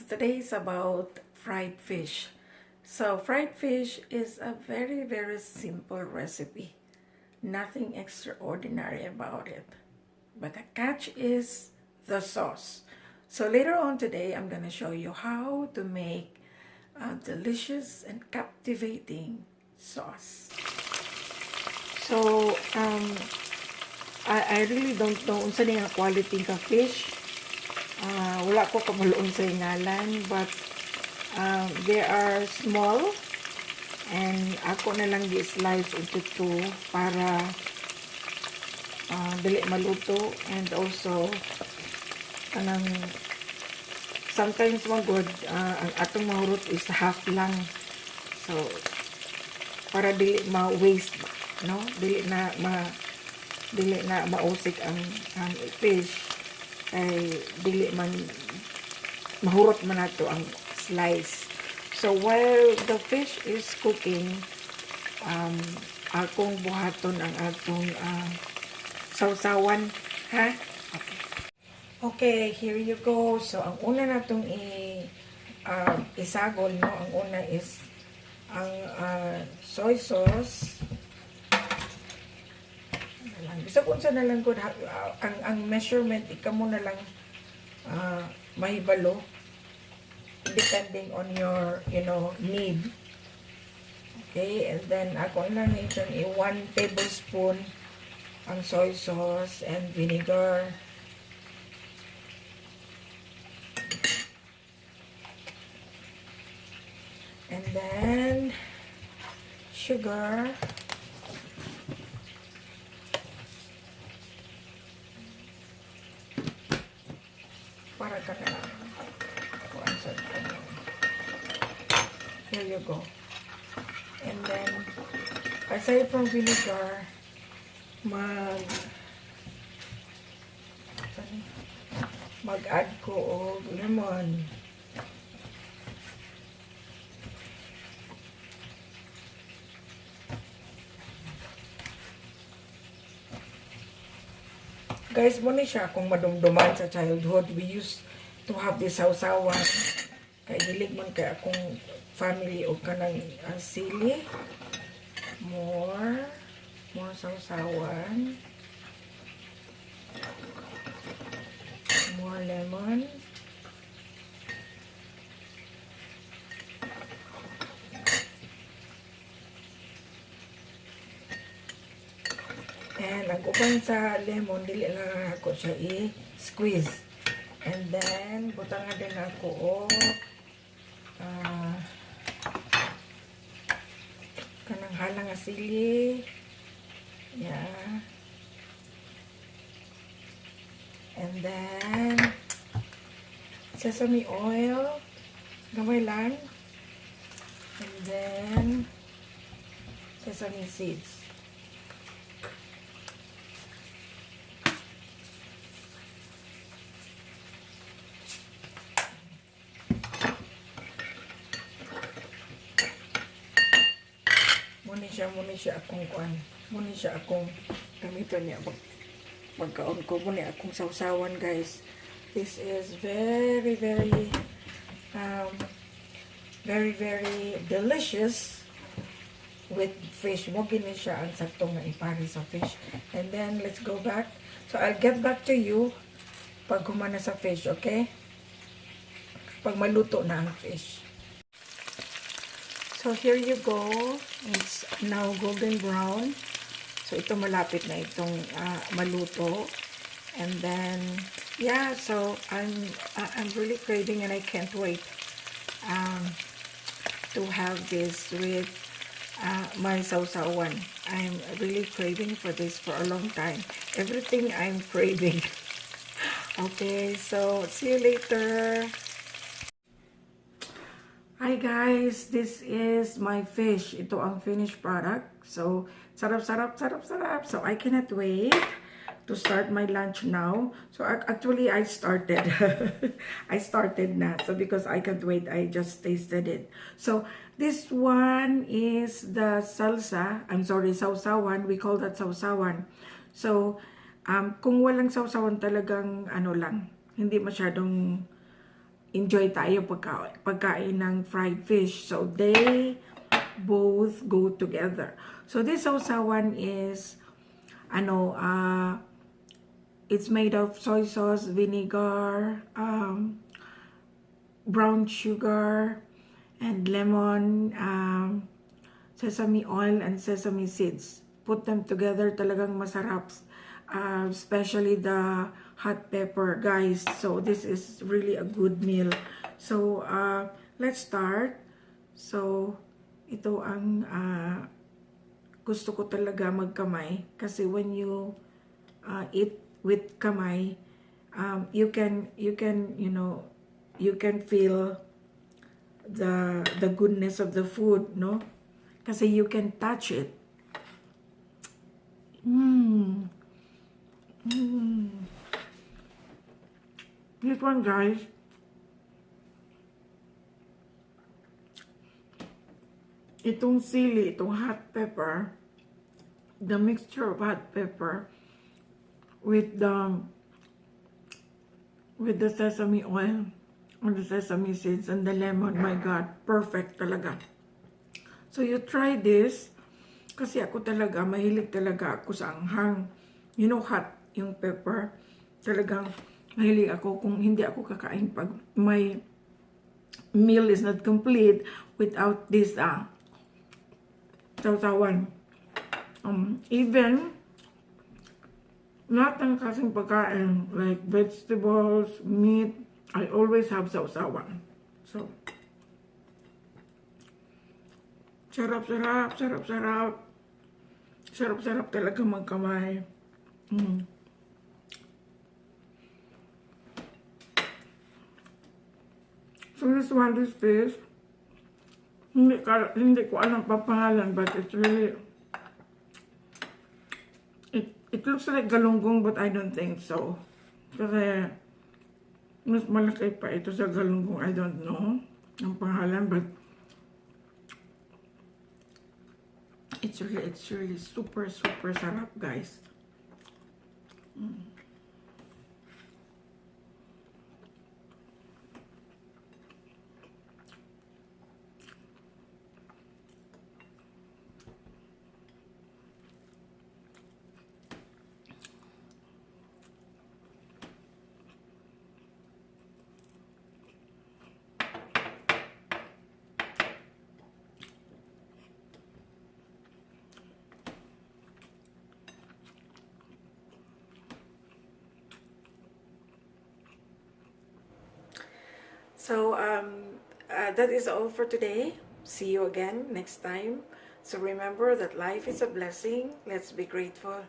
Today is about fried fish. So fried fish is a very simple recipe. Nothing extraordinary about it. But the catch is the sauce. So later on today, I'm going to show you how to make a delicious and captivating sauce. So, I really don't know unsa nga quality ka fish. Wala ko kabaloon sa ngalan, but they are small and ako na lang di-slice into two para dili maluto, and also kanang sometimes magod ang atong mahurot is half lang, so para dili ma-waste, no, dili na mausik ang fish, ay dili man mahurot man nato ang slice. So while the fish is cooking, akong buhaton ang atong sausawan, ha? Okay, here you go. So ang una natong isagol, no, ang una is ang soy sauce. Bisa kung sa nalang good, ang measurement ika mo na lang mahibalo depending on your need. Okay, and then ako lang nito 1 tablespoon ang soy sauce and vinegar. And then sugar. Para ka na lang. Here you go. And then, aside from vinegar, mag-add ko og lemon. Guys, muna siya kung madumduman sa childhood. We used to have this sausawan. Kaya hilig man kaya akong family o kanang sili. More sausawan. More lemon. And ang uban sa lemon, dili lang ako siya i-squeeze. And then, butangan din ako o kanang halang nga sili. Yeah. And then, sesame oil. Gamay lang. And then, sesame seeds. Muna siya akong gamiton niya pagkaon ko, muna akong sausawan, guys. This is very delicious with fish. Mo gini siya ang saktong nga ipari sa fish. And then let's go back. So I'll get back to you pag humana sa fish, okay? Pag maluto na ang fish. So here you go. It's now golden brown. So ito malapit na itong maluto. And then yeah, so I'm really craving and I can't wait to have this with my sausawan. I'm really craving for this for a long time. Everything I'm craving. Okay, so see you later. Hi guys, this is my fish. Ito ang finished product. So, sarap. So, I cannot wait to start my lunch now. So, actually, I started. I started na. So, because I can't wait, I just tasted it. So, this one is the salsa. I'm sorry, sausawan. We call that sausawan. So, kung walang sausawan talagang ano lang, hindi masyadong enjoy tayo pagkain ng fried fish. So, they both go together. So, this sausawan is, it's made of soy sauce, vinegar, brown sugar, and lemon, sesame oil, and sesame seeds. Put them together, talagang masarap. Especially the hot pepper, guys. So, this is really a good meal. So, let's start. So, ito ang gusto ko talaga magkamay. Kasi when you eat with kamay, you can feel the goodness of the food, no? Kasi you can touch it. This one, guys, itong sili, itong hot pepper, the mixture of hot pepper with the sesame oil or the sesame seeds and the lemon, my God, perfect talaga. So you try this, kasi ako talaga, mahilig talaga ako sa anghang. You know, hot yung pepper. Talagang mahilig ako kung hindi ako kakain pag my meal is not complete without this sausawan. Even lahat ng kasing pagkain, like vegetables, meat, I always have sausawan. So, sarap-sarap, sarap-sarap. Sarap-sarap talaga magkamay. So this one, this fish, hindi ko alam pa pangalan, but it's really, it looks like galunggong, but I don't think so. Kasi, mas malaki pa ito sa galunggong, I don't know ang pangalan, but it's really super sarap, guys. So, that is all for today. See you again next time. So remember that life is a blessing. Let's be grateful.